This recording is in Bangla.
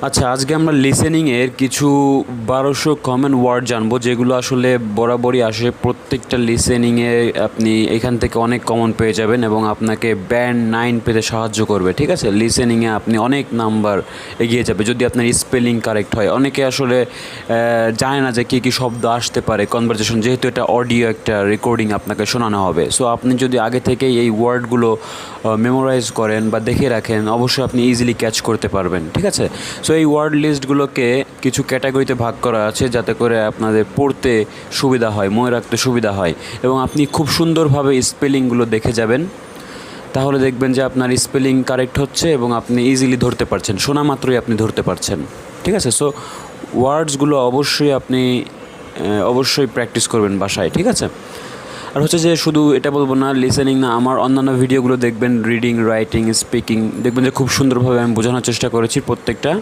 আচ্ছা, আজকে আমরা লিসেনিংয়ের কিছু ১২০০ কমন ওয়ার্ড জানবো, যেগুলো আসলে বরাবরই আসে প্রত্যেকটা লিসেনিংয়ে। আপনি এখান থেকে অনেক কমন পেয়ে যাবেন এবং আপনাকে ব্যান্ড 9 পেতে সাহায্য করবে। ঠিক আছে, লিসেনিংয়ে আপনি অনেক নাম্বার এগিয়ে যাবে যদি আপনার স্পেলিং কারেক্ট হয়। অনেকে আসলে জানে না যে কী কী শব্দ আসতে পারে কনভারসেশন, যেহেতু এটা অডিও একটা রেকর্ডিং আপনাকে শোনানো হবে। সো আপনি যদি আগে থেকেই এই ওয়ার্ডগুলো মেমোরাইজ করেন বা দেখে রাখেন, অবশ্যই আপনি ইজিলি ক্যাচ করতে পারবেন। ঠিক আছে, সো এই ওয়ার্ড লিস্টগুলোকে কিছু ক্যাটাগরিতে ভাগ করা আছে, যাতে করে আপনাদের পড়তে সুবিধা হয়, মনে রাখতে সুবিধা হয় এবং আপনি খুব সুন্দরভাবে স্পেলিংগুলো দেখে যাবেন। তাহলে দেখবেন যে আপনার স্পেলিং কারেক্ট হচ্ছে এবং আপনি ইজিলি ধরতে পারছেন, শোনা মাত্রই আপনি ধরতে পারছেন। ঠিক আছে, সো ওয়ার্ডসগুলো অবশ্যই প্র্যাকটিস করবেন বাসায়। ঠিক আছে, আর হচ্ছে যে শুধু এটা বলবো না, লিসেনিং না, আমার অন্যান্য ভিডিওগুলো দেখবেন, রিডিং, রাইটিং, স্পিকিং, দেখবেন যে খুব সুন্দরভাবে আমি বোঝানোর চেষ্টা করেছি প্রত্যেকটা।